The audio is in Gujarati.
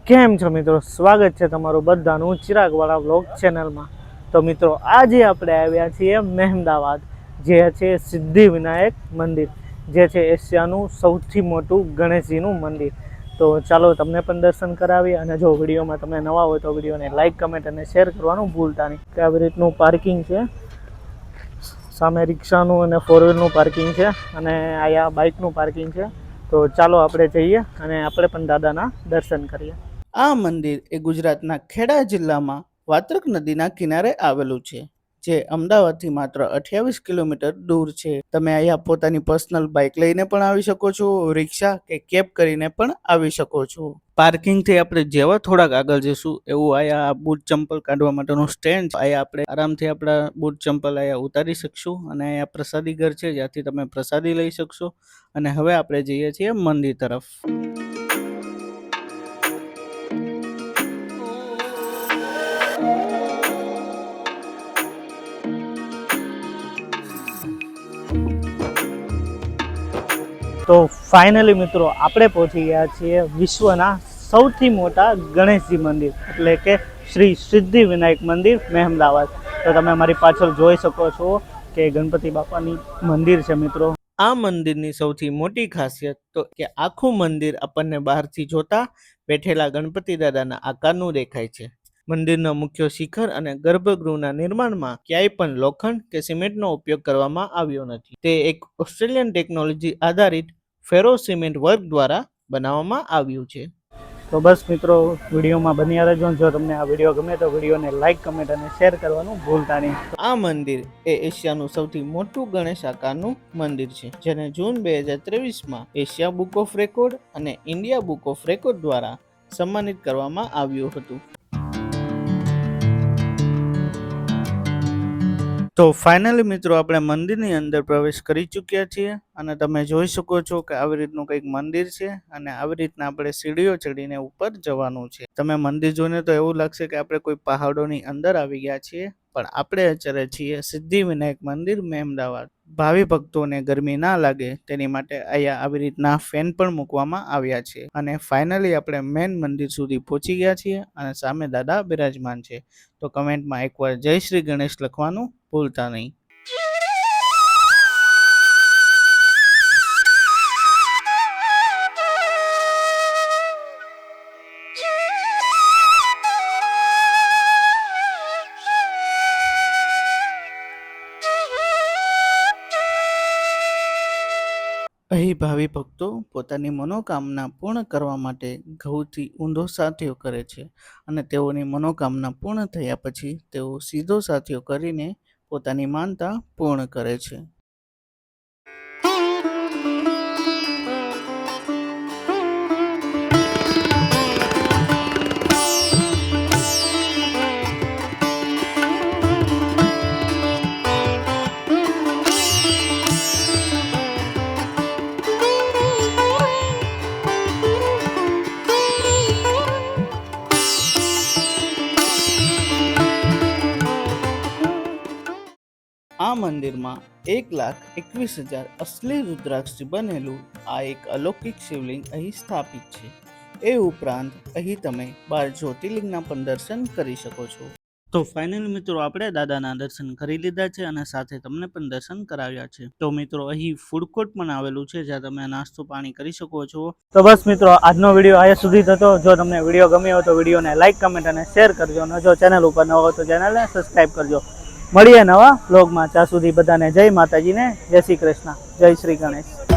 કેમ છો મિત્રો? સ્વાગત છે તમારું બધાનું ચિરાગવાળા વ્લોગ ચેનલમાં। તો મિત્રો આજે આપણે આવ્યા છીએ મહેમદાવાદ, જે છે સિદ્ધિ વિનાયક મંદિર, જે છે એશિયાનું સૌથી મોટું ગણેશજીનું મંદિર। તો ચાલો તમને પણ દર્શન કરાવીએ, અને જો વિડીયોમાં તમે નવા હોય તો વિડીયોને લાઇક, કમેન્ટ અને શેર કરવાનું ભૂલતા નહીં। કે આવી રીતનું પાર્કિંગ છે, સામે રિક્ષાનું અને ફોર વ્હીલનું પાર્કિંગ છે, અને અહીંયા બાઇકનું પાર્કિંગ છે। તો ચાલો આપણે જઈએ અને આપણે પણ દાદાના દર્શન કરીએ। આ મંદિર એ ગુજરાતના ખેડા જિલ્લામાં વાત્રક નદીના કિનારે આવેલું છે, જે અમદાવાદથી માત્ર 28 કિલોમીટર દૂર છે। તમે અહીંયા પોતાની પર્સનલ બાઇક લઈને પણ આવી શકો છો, રિક્ષા કે કેબ કરીને પણ આવી શકો છો। પાર્કિંગથી આપણે જેવા થોડાક આગળ જઈશું એવું અહીંયા બૂટ ચંપલ કાઢવા માટેનું સ્ટેન્ડ છે। અહીંયા આપણે આરામથી આપણા બૂટ ચંપલ અહીંયા ઉતારી શકશું, અને અહીંયા પ્રસાદી ઘર છે, જ્યાંથી તમે પ્રસાદી લઈ શકશો। અને હવે આપણે જઈએ છીએ મંદિર તરફ। તો ફાઇનલી મિત્રો આપણે પહોંચી ગયા છીએ વિશ્વના સૌથી મોટા ગણેશજી મંદિર, એટલે કે શ્રી સિદ્ધિ વિનાયક મંદિર મહેમદાવાદ। તો તમે મારી પાછળ જોઈ શકો છો કે ગણપતિ બાપાની મંદિર છે મિત્રો। આ મંદિરની સૌથી મોટી ખાસિયત તો કે આખું મંદિર આપણને બહારથી જોતા બેઠેલા ગણપતિ દાદાના આકારનું દેખાય છે। મંદિરના મુખ્ય શિખર અને ગર્ભગૃહના નિર્માણમાં ક્યાંય પણ લોખંડ કે સિમેન્ટનો ઉપયોગ કરવામાં આવ્યો નથી। તે એક ઓસ્ટ્રેલિયન ટેકનોલોજી આધારિત ફેરો સિમેન્ટ વર્ક દ્વારા બનાવવામાં આવ્યું છે। તો બસ મિત્રો, વિડીયોમાં બન્યા રહેજો। જો તમને આ વિડીયો ગમે તો વિડીયોને લાઇક, કમેન્ટ અને શેર કરવાનું ભૂલતા નહીં। આ મંદિર એ એશિયાનું સૌથી મોટું ગણેશ આકારનું મંદિર છે, જેને જૂન 2023માં એશિયા બુક ઓફ રેકોર્ડ અને ઇન્ડિયા બુક ઓફ રેકોર્ડ દ્વારા સન્માનિત કરવામાં આવ્યું હતું। તો ફાઇનલી મિત્રો આપણે મંદિરની અંદર પ્રવેશ કરી ચૂક્યા છીએ, અને તમે જોઈ શકો છો કે આવી રીતનું કંઈક મંદિર છે, અને આવી રીતના આપણે સીડીઓ ચડીને ઉપર જવાનું છે। તમે મંદિર જોઈને તો એવું લાગશે કે આપણે કોઈ પહાડોની અંદર આવી ગયા છીએ, પણ આપણે અત્યારે છીએ સિદ્ધિ વિનાયક મંદિર મહેમદાવાદ। ભાવિ ભક્તોને ગરમી ના લાગે તેની માટે અહીંયા આવી રીતના ફેન પણ મૂકવામાં આવ્યા છે। અને ફાઇનલી આપણે મેન મંદિર સુધી પહોંચી ગયા છીએ, અને સામે દાદા બિરાજમાન છે। તો કમેન્ટમાં એકવાર જય શ્રી ગણેશ લખવાનું ભૂલતા નહીં। અહીં ભાવિ ભક્તો પોતાની મનોકામના પૂર્ણ કરવા માટે ઘઉંથી ઊંધો સાથિયો કરે છે, અને તેઓની મનોકામના પૂર્ણ થયા પછી તેઓ સીધો સાથિયો કરીને પોતાની માનતા પૂર્ણ કરે છે। આ મંદિરમાં 1,21,000 અસલી રુદ્રાક્ષથી બનેલું આ એક અલૌકિક શિવલિંગ અહીં સ્થાપિત છે। એ ઉપરાંત અહીં તમે 12 જ્યોતિર્લિંગના પણ દર્શન કરી શકો છો। તો ફાઇનલ મિત્રો આપણે દાદાના દર્શન કરી લીધા છે, અને સાથે તમને પણ દર્શન કરાવ્યા છે। તો મિત્રો અહીં ફૂડ કોર્ટ પણ આવેલું છે, જ્યાં તમે નાસ્તો પાણી કરી શકો છો। તો બસ મિત્રો, આજનો વિડીયો અહીંયા સુધી થતો। જો તમને વિડીયો ગમ્યો હોય તો વિડીયોને લાઇક, કમેન્ટ અને શેર કરજો, અને જો ચેનલ ઉપર નવો હોય તો ચેનલને સબસ્ક્રાઈબ કરજો। મળીએ નવા વ્લોગમાં, ત્યાં સુધી બધાને જય માતાજીને, જય શ્રી કૃષ્ણ, જય શ્રી ગણેશ।